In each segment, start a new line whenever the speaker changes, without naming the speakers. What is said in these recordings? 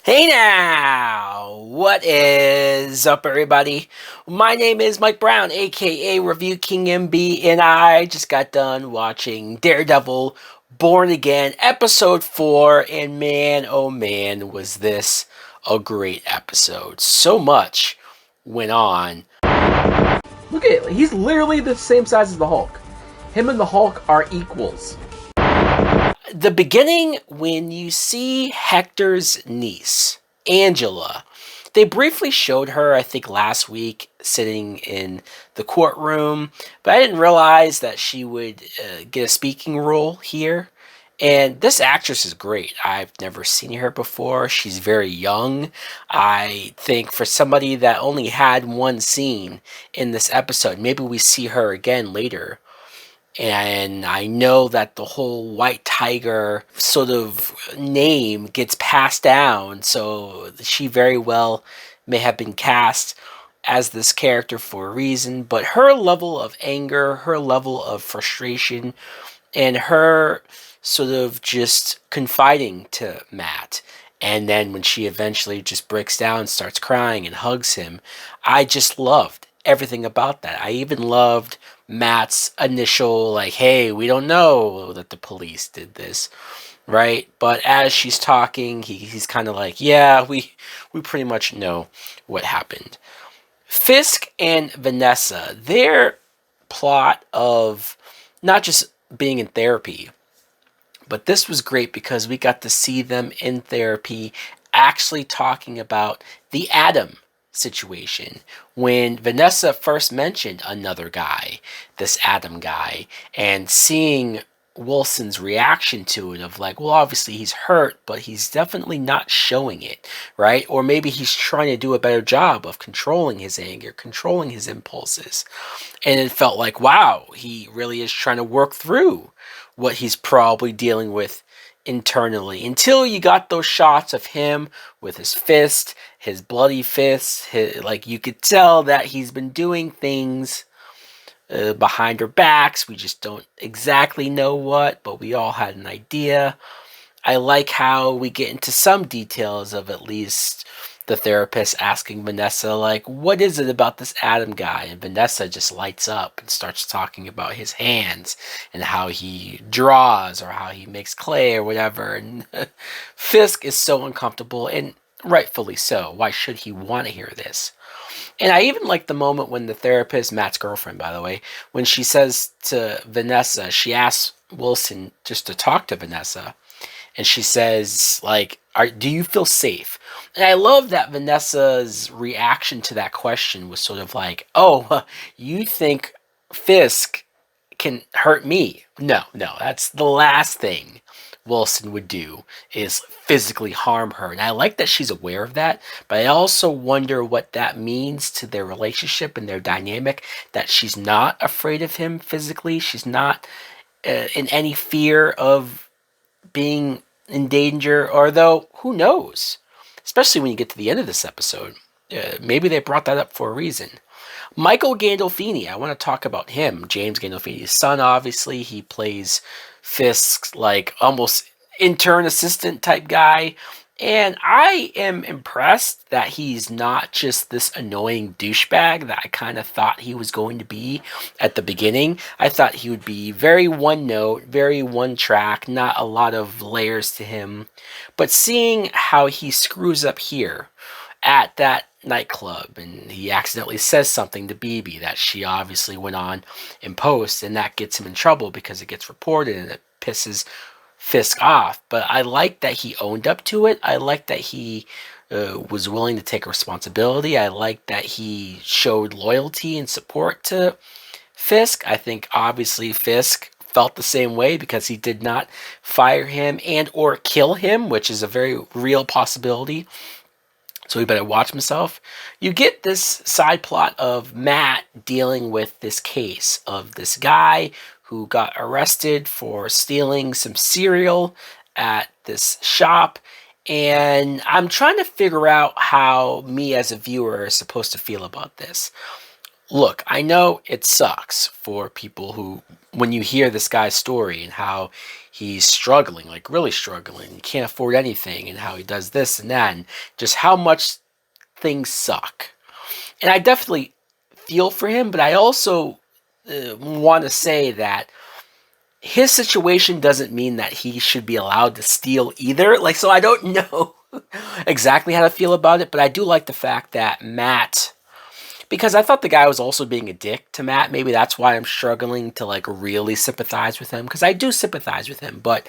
Hey now! What is up, everybody? My name is Mike Brown, aka Review King MB, and I just got done watching Daredevil Born Again, episode 4, and man, oh man, was this a great episode. So much went on.
Look at it. He's literally the same size as the Hulk. Him and the Hulk are equals.
The beginning, when you see Hector's niece, Angela, they briefly showed her, I think, last week sitting in the courtroom, but I didn't realize that she would get a speaking role here. And this actress is great. I've never seen her before. She's very young. I think for somebody that only had one scene in this episode, maybe we see her again later. And I know that the whole White Tiger sort of name gets passed down, so she very well may have been cast as this character for a reason. But her level of anger, her level of frustration, and her sort of just confiding to Matt. And then when she eventually just breaks down, starts crying, and hugs him, I just loved everything about that. I even loved Matt's initial, like, hey, we don't know that the police did this, right? But as she's talking, he's kind of like, yeah, we pretty much know what happened. Fisk and Vanessa, their plot of not just being in therapy, but this was great because we got to see them in therapy actually talking about the Adam situation. When Vanessa first mentioned another guy, this Adam guy, and seeing Wilson's reaction to it of like, well, obviously he's hurt, but he's definitely not showing it, right? Or maybe he's trying to do a better job of controlling his anger, controlling his impulses. And it felt like, wow, he really is trying to work through what he's probably dealing with internally, until you got those shots of him with his fist, his bloody fist, like you could tell that he's been doing things behind our backs. We just don't exactly know what, but we all had an idea. I like how we get into some details of at least the therapist asking Vanessa, like, what is it about this Adam guy? And Vanessa just lights up and starts talking about his hands and how he draws or how he makes clay or whatever. And Fisk is so uncomfortable, and rightfully so. Why should he want to hear this? And I even like the moment when the therapist, Matt's girlfriend, by the way, when she says to Vanessa, she asks Wilson just to talk to Vanessa. And she says, like, do you feel safe? And I love that Vanessa's reaction to that question was sort of like, oh, you think Fisk can hurt me? No, that's the last thing Wilson would do, is physically harm her. And I like that she's aware of that, but I also wonder what that means to their relationship and their dynamic, that she's not afraid of him physically. She's not in any fear of being in danger, or though, who knows? Especially when you get to the end of this episode. Maybe they brought that up for a reason. Michael Gandolfini, I want to talk about him. James Gandolfini's son, obviously. He plays Fisk's, like, almost intern assistant type guy. And I am impressed that he's not just this annoying douchebag that I kind of thought he was going to be at the beginning. I thought he would be very one note, very one track, not a lot of layers to him. But seeing how he screws up here at that nightclub, and he accidentally says something to BB that she obviously went on in post, and that gets him in trouble because it gets reported and it pisses Fisk off. But I like that he owned up to it. I like that he was willing to take responsibility. I like that he showed loyalty and support to Fisk. I think obviously Fisk felt the same way because he did not fire him and or kill him, which is a very real possibility. So he better watch himself. You get this side plot of Matt dealing with this case of this guy who got arrested for stealing some cereal at this shop. And I'm trying to figure out how me as a viewer is supposed to feel about this. Look, I know it sucks for people who when you hear this guy's story and how he's struggling, like really struggling, he can't afford anything, and how he does this and that, and just how much things suck. And I definitely feel for him, but I also want to say that his situation doesn't mean that he should be allowed to steal either. Like, so I don't know exactly how to feel about it, but I do like the fact that Matt, because I thought the guy was also being a dick to Matt. Maybe that's why I'm struggling to like really sympathize with him, because I do sympathize with him, but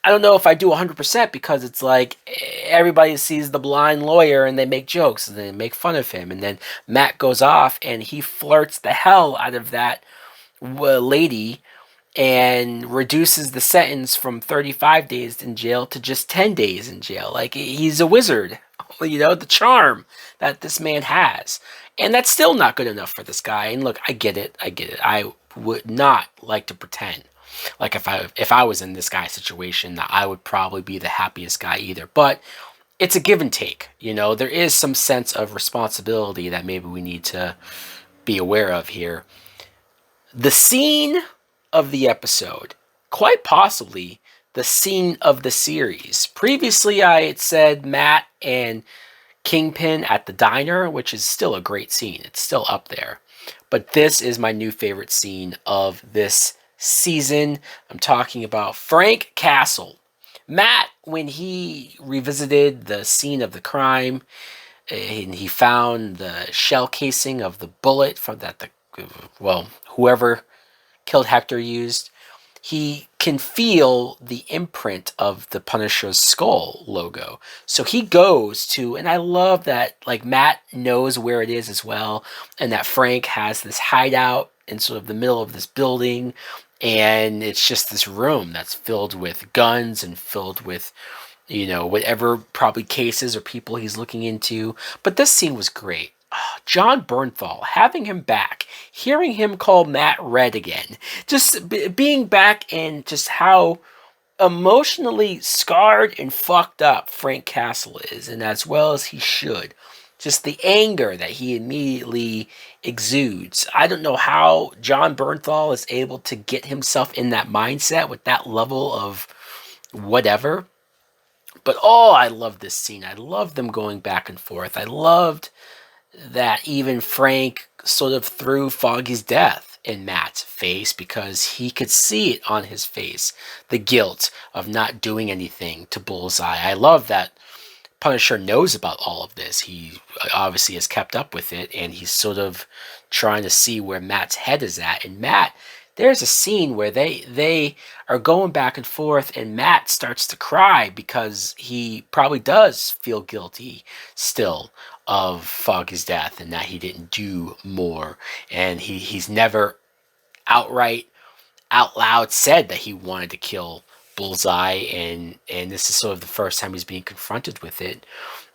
I don't know if I do 100% because it's like everybody sees the blind lawyer and they make jokes and they make fun of him. And then Matt goes off and he flirts the hell out of that lady and reduces the sentence from 35 days in jail to just 10 days in jail. Like, he's a wizard, the charm that this man has. And that's still not good enough for this guy. And look, I get it. I would not like to pretend like if I was in this guy's situation that I would probably be the happiest guy either. But it's a give and take. There is some sense of responsibility that maybe we need to be aware of here. The scene of the episode, quite possibly the scene of the series. Previously, I had said Matt and Kingpin at the diner, which is still a great scene. It's still up there. But this is my new favorite scene of this season. I'm talking about Frank Castle. Matt, when he revisited the scene of the crime, and he found the shell casing of the bullet from whoever killed Hector used, he can feel the imprint of the Punisher's skull logo. So he goes to, and I love that, like, Matt knows where it is as well, and that Frank has this hideout in sort of the middle of this building, and it's just this room that's filled with guns and filled with, whatever probably cases or people he's looking into. But this scene was great. John Bernthal, having him back, hearing him call Matt Red again, just being back, and just how emotionally scarred and fucked up Frank Castle is, and as well as he should. Just the anger that he immediately exudes. I don't know how John Bernthal is able to get himself in that mindset with that level of whatever. But I love this scene. I love them going back and forth. I loved that even Frank sort of threw Foggy's death in Matt's face because he could see it on his face, the guilt of not doing anything to Bullseye. I love that Punisher knows about all of this. He obviously has kept up with it, and he's sort of trying to see where Matt's head is at. And Matt, there's a scene where they are going back and forth, and Matt starts to cry because he probably does feel guilty still of Foggy's death and that he didn't do more. And he's never outright out loud said that he wanted to kill Bullseye, and this is sort of the first time he's being confronted with it.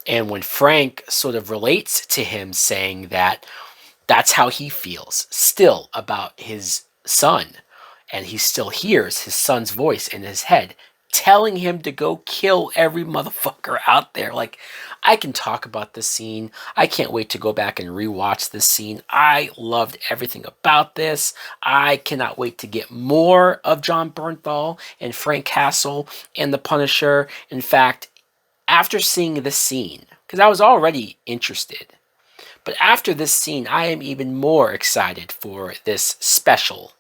And when Frank sort of relates to him, saying that that's how he feels still about his son, and he still hears his son's voice in his head telling him to go kill every motherfucker out there. Like, I can talk about this scene. I can't wait to go back and rewatch this scene. I loved everything about this. I cannot wait to get more of John Bernthal and Frank Castle and the Punisher. In fact, after seeing this scene, because I was already interested, but after this scene, I am even more excited for this special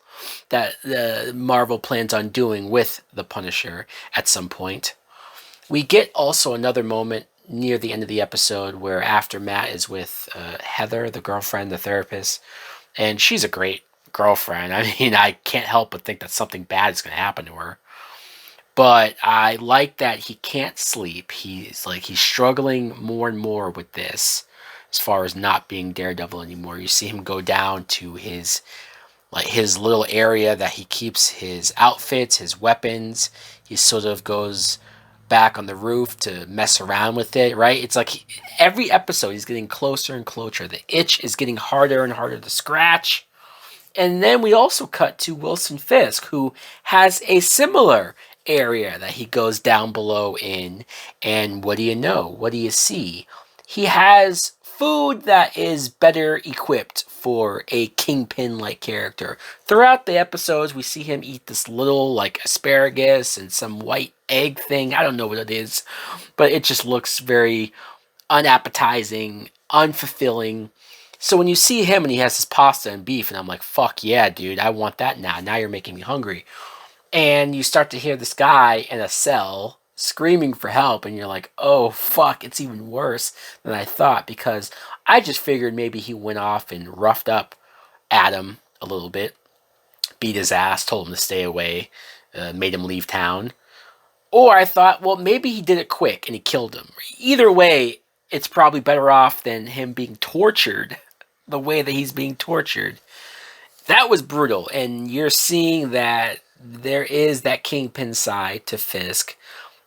that the Marvel plans on doing with the Punisher at some point. We get also another moment near the end of the episode where after Matt is with Heather, the girlfriend, the therapist, and she's a great girlfriend. I mean, I can't help but think that something bad is going to happen to her. But I like that he can't sleep. He's struggling more and more with this as far as not being Daredevil anymore. You see him go down to his little area that he keeps his outfits, his weapons. He sort of goes back on the roof to mess around with it, right? It's like every episode he's getting closer and closer. The itch is getting harder and harder to scratch. And then we also cut to Wilson Fisk, who has a similar area that he goes down below in. And what do you know? What do you see? He has food that is better equipped for a Kingpin-like character. Throughout the episodes, we see him eat this little, like, asparagus and some white egg thing. I don't know what it is, but it just looks very unappetizing, unfulfilling. So when you see him and he has his pasta and beef, and I'm like, fuck yeah, dude, I want that now. Now you're making me hungry. And you start to hear this guy in a cell screaming for help, and you're like, oh fuck, it's even worse than I thought, because I just figured maybe he went off and roughed up Adam a little bit, beat his ass, told him to stay away, made him leave town. Or I thought, well, maybe he did it quick and he killed him. Either way, it's probably better off than him being tortured the way that he's being tortured. That was brutal, and you're seeing that there is that Kingpin side to Fisk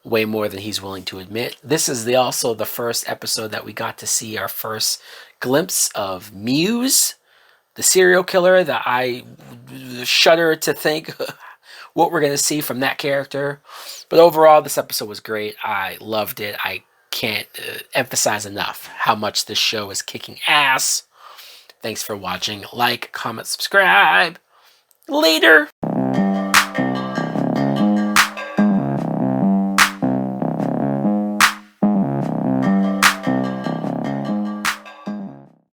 way more than he's willing to admit. This is also the first episode that we got to see our first glimpse of Muse, the serial killer that I shudder to think what we're going to see from that character. But overall, this episode was great. I loved it. I can't emphasize enough how much this show is kicking ass. Thanks for watching. Like, comment, subscribe. Later.